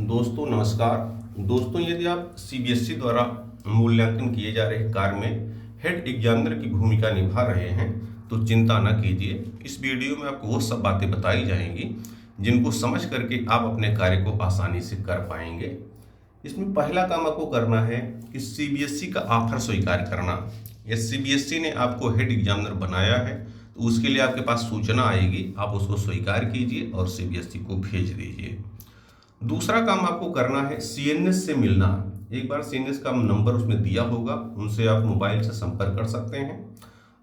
दोस्तों नमस्कार। दोस्तों यदि आप सीबीएसई द्वारा मूल्यांकन किए जा रहे कार्य में हेड एग्जामिनर की भूमिका निभा रहे हैं तो चिंता न कीजिए। इस वीडियो में आपको वो सब बातें बताई जाएंगी जिनको समझ करके आप अपने कार्य को आसानी से कर पाएंगे। इसमें पहला काम आपको करना है कि सीबीएसई का ऑफर स्वीकार करना। या सीबीएसई ने आपको हेड एग्जामिनर बनाया है तो उसके लिए आपके पास सूचना आएगी, आप उसको स्वीकार कीजिए और सीबीएसई को भेज दीजिए। दूसरा काम आपको करना है सीएनएस से मिलना। एक बार सीएनएस का नंबर उसमें दिया होगा, उनसे आप मोबाइल से संपर्क कर सकते हैं।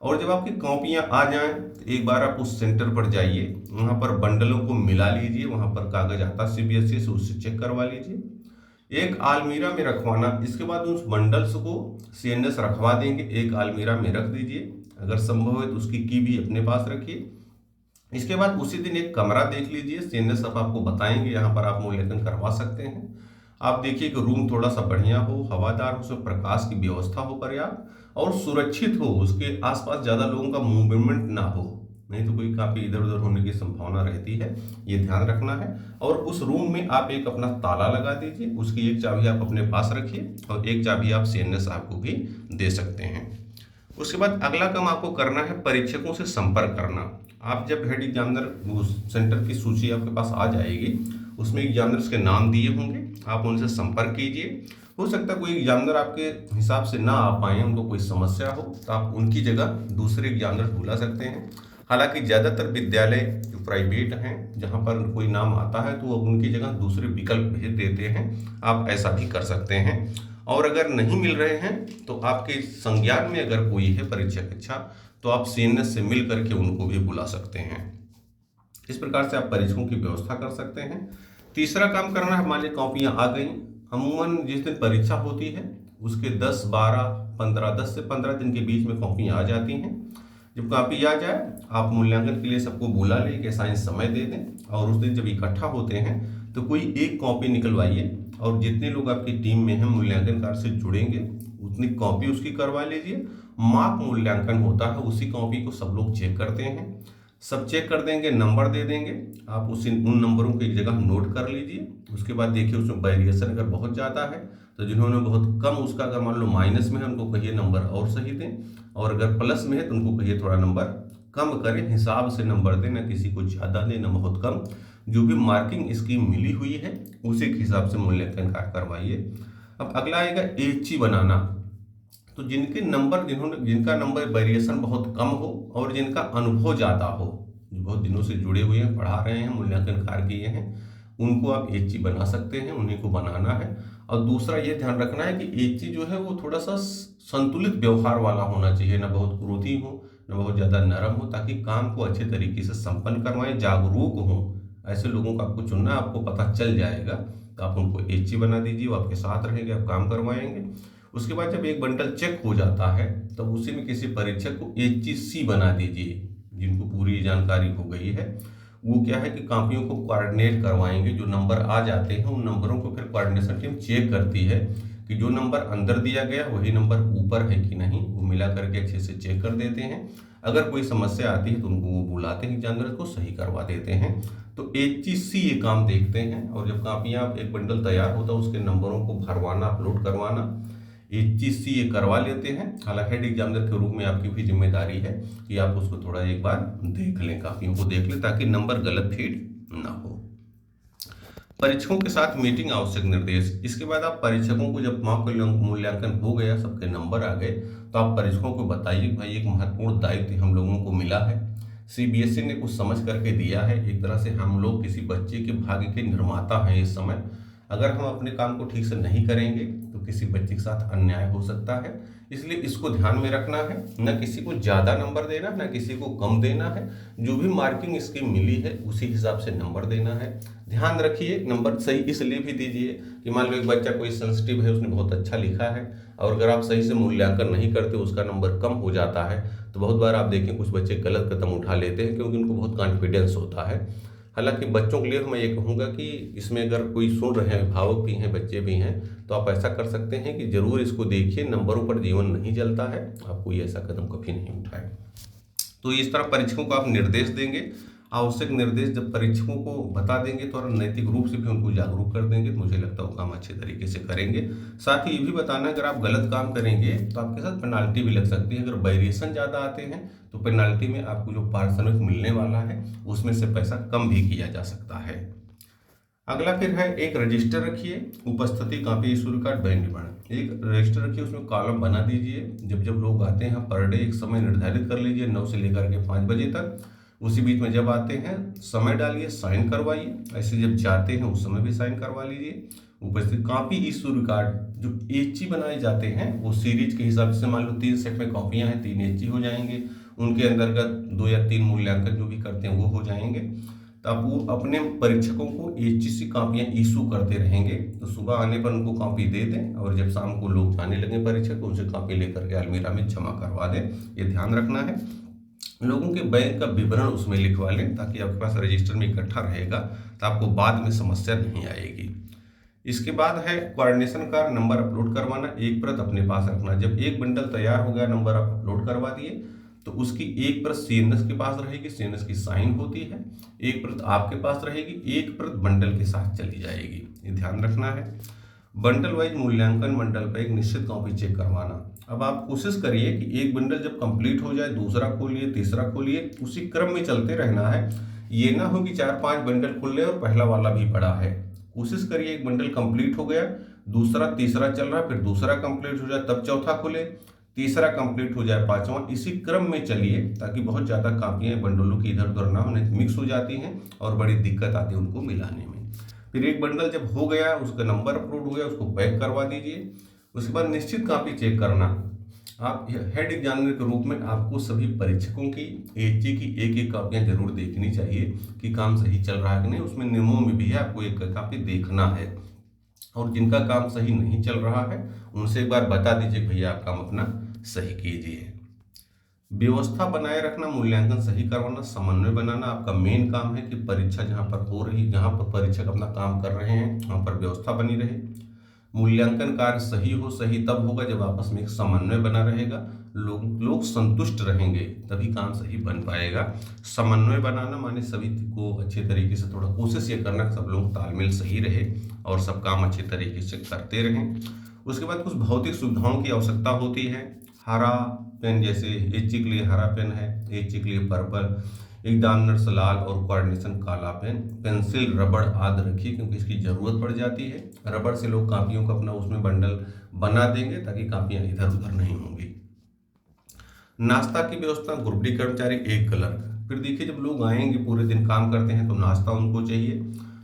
और जब आपकी कॉपियां आ जाएं तो एक बार आप उस सेंटर पर जाइए, वहां पर बंडलों को मिला लीजिए, वहां पर कागज आता है सीबीएसई से, उससे चेक करवा लीजिए। एक अलमीरा में रखवाना। इसके बाद उस बंडल्स को सीएनएस रखवा देंगे, एक अलमीरा में रख दीजिए। अगर संभव है तो उसकी की भी अपने पास रखिए। इसके बाद उसी दिन एक कमरा देख लीजिए, सीएनएस अब आपको बताएंगे, यहाँ पर आप मूल्यांकन करवा सकते हैं। आप देखिए कि रूम थोड़ा सा बढ़िया हो, हवादार हो, उसमें प्रकाश की व्यवस्था हो पर्याप्त और सुरक्षित हो, उसके आसपास ज़्यादा लोगों का मूवमेंट ना हो, नहीं तो कोई काफ़ी इधर उधर होने की संभावना रहती है, ये ध्यान रखना है। और उस रूम में आप एक अपना ताला लगा दीजिए, उसकी एक चाबी आप अपने पास रखिए और एक चाबी आप सीएनएस साहब को भी दे सकते हैं। उसके बाद अगला काम आपको करना है परीक्षकों से संपर्क करना। आप जब हेड एग्जामिनर उस सेंटर की सूची आपके पास आ जाएगी, उसमें एग्जामिनर्स के नाम दिए होंगे, आप उनसे संपर्क कीजिए। हो सकता है कोई एग्जामिनर आपके हिसाब से ना आ पाए, उनको कोई समस्या हो तो आप उनकी जगह दूसरे एग्जामिनर बुला सकते हैं। हालांकि ज़्यादातर विद्यालय जो प्राइवेट हैं, जहाँ पर कोई नाम आता है तो अब उनकी जगह दूसरे विकल्प भेज देते हैं, आप ऐसा भी कर सकते हैं। और अगर नहीं मिल रहे हैं तो आपके संज्ञान में अगर कोई है परीक्षक अच्छा, तो आप सीएनएस से मिल करके उनको भी बुला सकते हैं। इस प्रकार से आप परीक्षकों की व्यवस्था कर सकते हैं। तीसरा काम करना है, मान लीजिए कॉपियाँ आ गई। अमूमन जिस दिन परीक्षा होती है उसके 10, 12, 15, 10 से 15 दिन के बीच में कॉपियाँ आ जाती हैं। जब कॉपी आ जाए आप मूल्यांकन के लिए सबको बुला लें, एक साइन समय दे दें और उस दिन जब इकट्ठा होते हैं तो कोई एक कॉपी निकलवाइए और जितने लोग आपकी टीम में हैं मूल्यांकन कार्य से जुड़ेंगे उतनी कॉपी उसकी करवा लीजिए। माप मूल्यांकन होता है, उसी कॉपी को सब लोग चेक करते हैं, सब चेक कर देंगे, नंबर दे देंगे। आप उन नंबरों को एक जगह नोट कर लीजिए। उसके बाद देखिए उसमें वेरिएशन अगर बहुत ज़्यादा है तो जिन्होंने बहुत कम उसका अगर मान लो माइनस में है उनको कहिए नंबर और सही दें, और अगर प्लस में है तो उनको कहिए थोड़ा नंबर कम करें, हिसाब से नंबर दें, ना किसी को ज़्यादा दें ना बहुत कम। जो भी मार्किंग स्कीम मिली हुई है उसी के हिसाब से मूल्यांकन कार्य करवाइए। अब अगला आएगा एचई बनाना। तो जिनका नंबर वेरिएशन बहुत कम हो और जिनका अनुभव ज़्यादा हो, जो बहुत दिनों से जुड़े हुए हैं, पढ़ा रहे हैं, मूल्यांकन कार्य किए हैं, उनको आप एचई बना सकते हैं, उन्हीं को बनाना है। और दूसरा ये ध्यान रखना है कि एचई जो है वो थोड़ा सा संतुलित व्यवहार वाला होना चाहिए, ना बहुत क्रोधी हो ना बहुत ज़्यादा नरम हो, ताकि काम को अच्छे तरीके से संपन्न करवाएं, जागरूक हों। ऐसे लोगों को आपको चुनना, आपको पता चल जाएगा तो आप उनको एचई बना दीजिए, वो आपके साथ रहेंगे, आप काम करवाएंगे। उसके बाद जब एक बंडल चेक हो जाता है तब तो उसी में किसी परीक्षक को एचसी बना दीजिए, जिनको पूरी जानकारी हो गई है। वो क्या है कि कॉपियों को कोऑर्डिनेट करवाएंगे, जो नंबर आ जाते हैं उन नंबरों को फिर कोऑर्डिनेशन टीम चेक करती है कि जो नंबर अंदर दिया गया वही नंबर ऊपर है कि नहीं, वो मिला करके अच्छे से चेक कर देते हैं। अगर कोई समस्या आती है तो उनको वो बुलाते हैं, जानवर को सही करवा देते हैं। तो एचसी ये काम देखते हैं। और जब कॉपियाँ एक बंडल तैयार होता है उसके नंबरों को भरवाना, अपलोड करवाना, एचसी ये करवा लेते हैं। हालांकि हेड एग्जामिनर के रूप में आपकी भी जिम्मेदारी है कि आप उसको थोड़ा एक बार देख लें, कॉपियों को देख लें, ताकि नंबर गलत फीड ना हो। परीक्षकों के साथ मीटिंग, आवश्यक निर्देश। इसके बाद आप परीक्षकों को जब मॉक मूल्यांकन हो गया, सबके नंबर आ गए, तो आप परीक्षकों को बताइए भाई एक महत्वपूर्ण दायित्व हम लोगों को मिला है, सीबीएसई ने कुछ समझ करके दिया है। एक तरह से हम लोग किसी बच्चे के भाग्य के निर्माता हैं इस समय। अगर हम अपने काम को ठीक से नहीं करेंगे तो किसी बच्चे के साथ अन्याय हो सकता है, इसलिए इसको ध्यान में रखना है। न किसी को ज़्यादा नंबर देना, न किसी को कम देना है। जो भी मार्किंग स्कीम मिली है उसी हिसाब से नंबर देना है। ध्यान रखिए नंबर सही इसलिए भी दीजिए कि मान लो एक बच्चा कोई सेंसिटिव है, उसने बहुत अच्छा लिखा है, और अगर आप सही से मूल्यांकन नहीं करते उसका नंबर कम हो जाता है, तो बहुत बार आप देखें कुछ बच्चे गलत कदम उठा लेते हैं क्योंकि उनको बहुत कॉन्फिडेंस होता है। हालांकि बच्चों के लिए तो मैं ये कहूँगा कि इसमें अगर कोई सुन रहे हैं, अभिभावक भी हैं, बच्चे भी हैं, तो आप ऐसा कर सकते हैं कि जरूर इसको देखिए। नंबरों पर जीवन नहीं चलता है, आप कोई ऐसा कदम कभी नहीं उठाएं। तो इस तरह परीक्षकों को आप निर्देश देंगे आवश्यक निर्देश जब परीक्षकों को बता देंगे तो और नैतिक रूप से भी उनको जागरूक कर देंगे तो मुझे लगता है वो काम अच्छे तरीके से करेंगे। साथ ही ये भी बताना, अगर आप गलत काम करेंगे तो आपके साथ पेनाल्टी भी लग सकती है। अगर वेरिएशन ज़्यादा आते हैं तो पेनाल्टी में आपको जो पारिश्रमिक मिलने वाला है उसमें से पैसा कम भी किया जा सकता है। अगला फिर है एक रजिस्टर रखिए, उपस्थिति copy issue record bank demand. एक रजिस्टर रखिए, उसमें कॉलम बना दीजिए। जब जब लोग आते हैं पर डे एक समय निर्धारित कर लीजिए 9 से लेकर के 5 बजे तक। उसी बीच में जब आते हैं समय डालिए, साइन करवाइए। ऐसे जब जाते हैं उस समय भी साइन करवा लीजिए। उपस्थित कॉपी इशू रिकॉर्ड जो एचई बनाए जाते हैं वो सीरीज के हिसाब से, मान लो 3 सेट में कॉपियाँ हैं, 3 एचई हो जाएंगे। उनके अंतर्गत 2 या 3 मूल्यांकन जो भी करते हैं वो हो जाएंगे। तो आप वो अपने परीक्षकों को एचईसी कॉपियाँ इशू करते रहेंगे। तो सुबह आने पर उनको कॉपी दे दें और जब शाम को लोग जाने लगे परीक्षक तो उनसे कॉपी लेकर के अलमीरा में जमा करवा दें। ये ध्यान रखना है। लोगों के बैंक का विवरण उसमें लिखवा लें ताकि आपके पास रजिस्टर में इकट्ठा रहेगा तो आपको बाद में समस्या नहीं आएगी। इसके बाद है कोऑर्डिनेशन का नंबर अपलोड करवाना, एक प्रत अपने पास रखना। जब एक बंडल तैयार हो गया, नंबर आप अपलोड करवा दिए तो उसकी एक प्रत सीएनएस के पास रहेगी, सीएनएस की साइन होती है। एक प्रत आपके पास रहेगी, एक प्रत बंडल के साथ चली जाएगी। ये ध्यान रखना है। बंडल वाइज मूल्यांकन, बंडल पर एक निश्चित कॉपी चेक करवाना। अब आप कोशिश करिए कि एक बंडल जब कंप्लीट हो जाए दूसरा खोलिए, तीसरा खोलिए, उसी क्रम में चलते रहना है। ये ना हो कि 4-5 बंडल खुल रहे और पहला वाला भी पड़ा है। कोशिश करिए एक बंडल कंप्लीट हो गया, दूसरा तीसरा चल रहा, फिर दूसरा कंप्लीट हो जाए तब चौथा खुले, तीसरा कंप्लीट हो जाए पांचवा। इसी क्रम में चलिए ताकि बहुत ज़्यादा कापियाँ बंडलों की इधर उधर ना होने, मिक्स हो जाती हैं और बड़ी दिक्कत आती है उनको मिलाने में। फिर एक बंडल जब हो गया, उसका नंबर अपलोड हो गया, उसको पैक करवा दीजिए। उसके बाद निश्चित कापी चेक करना। आप हेड एग्जामिनर के रूप में आपको सभी परीक्षकों की एचई की एक कापियाँ जरूर देखनी चाहिए कि काम सही चल रहा है कि नहीं। उसमें नियमों में भी है, आपको एक कापी देखना है। और जिनका काम सही नहीं चल रहा है उनसे एक बार बता दीजिए भैया आप काम अपना सही कीजिए। व्यवस्था बनाए रखना, मूल्यांकन सही करवाना, समन्वय बनाना आपका मेन काम है कि परीक्षा जहाँ पर हो रही, जहाँ पर परीक्षक अपना काम कर रहे हैं वहाँ पर व्यवस्था बनी रहे। मूल्यांकन कार्य सही हो, सही तब होगा जब आपस में एक समन्वय बना रहेगा, लोग संतुष्ट रहेंगे तभी काम सही बन पाएगा। समन्वय बनाना माने सभी को अच्छे तरीके से, थोड़ा कोशिश ये करना कि सब लोग तालमेल सही रहे और सब काम अच्छे तरीके से करते रहें। उसके बाद कुछ भौतिक सुविधाओं की आवश्यकता होती है। हरा पेन, जैसे एचई के लिए हरा पेन है, एचई के लिए पर्पल, एग्जामिनर्स लाल और कोऑर्डिनेशन काला पेन, पेंसिल, रबड़ आदि रखिए क्योंकि इसकी ज़रूरत पड़ जाती है। रबड़ से लोग कापियों को अपना उसमें बंडल बना देंगे ताकि कापियाँ इधर उधर नहीं होंगी। नाश्ता की व्यवस्था, ग्रुप डी कर्मचारी एक क्लर्क। फिर देखिए जब लोग आएंगे पूरे दिन काम करते हैं तो नाश्ता उनको चाहिए।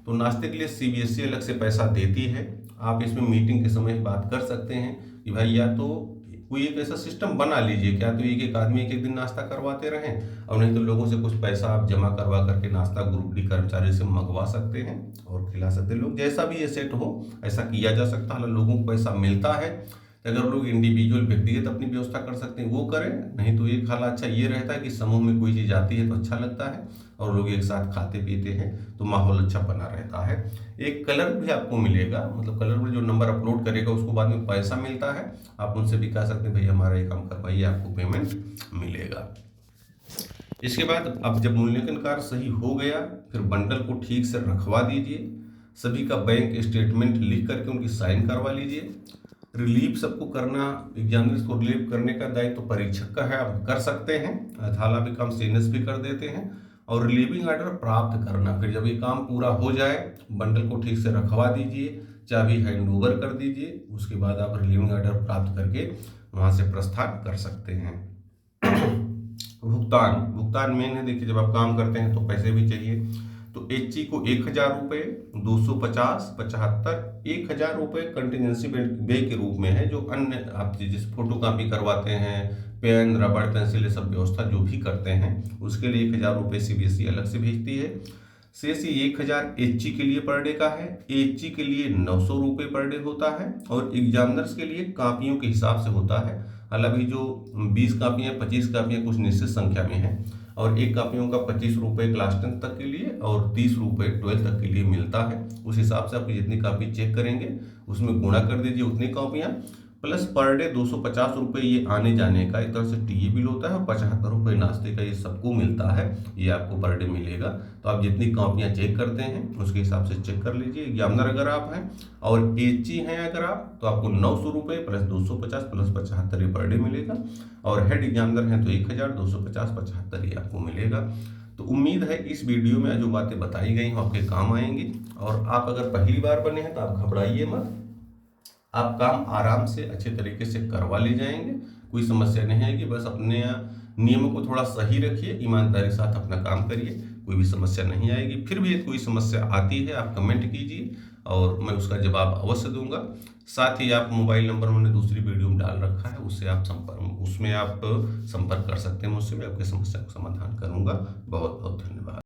तो नाश्ते के लिए सीबीएसई अलग से पैसा देती है। आप इसमें मीटिंग के समय बात कर सकते हैं कि भाई या तो कोई एक ऐसा सिस्टम बना लीजिए, क्या तो एक आदमी एक दिन नाश्ता करवाते रहें और नहीं तो लोगों से कुछ पैसा आप जमा करवा करके नाश्ता ग्रुप डी कर्मचारी से मंगवा सकते हैं और खिला सकते हैं। लोग जैसा भी ये सेट हो ऐसा किया जा सकता है। लोगों को पैसा मिलता है, अगर लोग इंडिविजुअल व्यक्तिगत अपनी व्यवस्था कर सकते हैं वो करें, नहीं तो एक हाल अच्छा ये रहता है कि समूह में कोई चीज़ आती है तो अच्छा लगता है और लोग एक साथ खाते पीते हैं तो माहौल अच्छा बना रहता है। एक कलर भी आपको मिलेगा, मतलब कलर में जो नंबर अपलोड करेगा उसको बाद में पैसा मिलता है। आप उनसे भी कह सकते हैं भैया हमारा ये काम करवाइए, आपको पेमेंट मिलेगा। इसके बाद अब जब मूल्यांकन कार्य सही हो गया फिर बंडल को ठीक से रखवा दीजिए। सभी का बैंक स्टेटमेंट लिख करके उनकी साइन करवा लीजिए। रिलीव सबको करना, एग्जामिनर्स को रिलीव करने का दायित्व तो परीक्षक का है, आप कर सकते हैं। हालांकि काम सीनियर्स भी कर देते हैं। और रिलीविंग ऑर्डर प्राप्त करना, फिर जब ये काम पूरा हो जाए बंडल को ठीक से रखवा दीजिए, चाबी हैंड ओवर कर दीजिए। उसके बाद आप रिलीविंग ऑर्डर प्राप्त करके वहाँ से प्रस्थान कर सकते हैं। भुगतान मेन है। देखिए जब आप काम करते हैं तो पैसे भी चाहिए। तो एचई को 1000 रुपये, 250, 75, 1000 रुपये कंटिजेंसी व्यय के रूप में है। जो अन्य आप जिस फोटो कॉपी करवाते हैं, पेन, रबड़, पेंसिल, ये सब व्यवस्था जो भी करते हैं उसके लिए 1000 रुपये सीबीएसई अलग से भेजती है। शेष 1000 एचई के लिए पर डे का है। एचई के लिए 900 रुपये पर डे होता है और एग्जामिनर्स के लिए कापियों के हिसाब से होता है। हालांकि जो 20 कापियाँ, 25 कापियाँ कुछ निश्चित संख्या में है और एक कापियों का 25 रुपये क्लास 10 तक के लिए और 30 रुपये 12 तक के लिए मिलता है। उस हिसाब से आप जितनी कापी चेक करेंगे उसमें गुणा कर दीजिए उतनी कापियाँ प्लस पर डे 250 रुपये ये आने जाने का एक तरह से टीए बिल होता है, और 75 रुपये नाश्ते का ये सबको मिलता है, ये आपको पर डे मिलेगा। तो आप जितनी कॉपियाँ चेक करते हैं उसके हिसाब से चेक कर लीजिए। एग्जामिनर अगर आप हैं और एचई हैं अगर आप, तो आपको 900 रुपये प्लस 250 प्लस 75 ये पर डे मिलेगा, और हेड एग्जामिनर हैं तो 1250 75 ये आपको मिलेगा। तो उम्मीद है इस वीडियो में जो बातें बताई गई हैं आपके काम आएंगी। और आप अगर पहली बार बने हैं तो आप घबराइए मत, आप काम आराम से अच्छे तरीके से करवा ले जाएंगे, कोई समस्या नहीं आएगी। बस अपने नियमों को थोड़ा सही रखिए, ईमानदारी के साथ अपना काम करिए, कोई भी समस्या नहीं आएगी। फिर भी यदि कोई समस्या आती है आप कमेंट कीजिए और मैं उसका जवाब अवश्य दूंगा। साथ ही आप मोबाइल नंबर मैंने दूसरी वीडियो में डाल रखा है, उससे आप संपर्क कर सकते हैं मुझसे, मैं आपकी समस्या का समाधान करूंगा। बहुत बहुत धन्यवाद।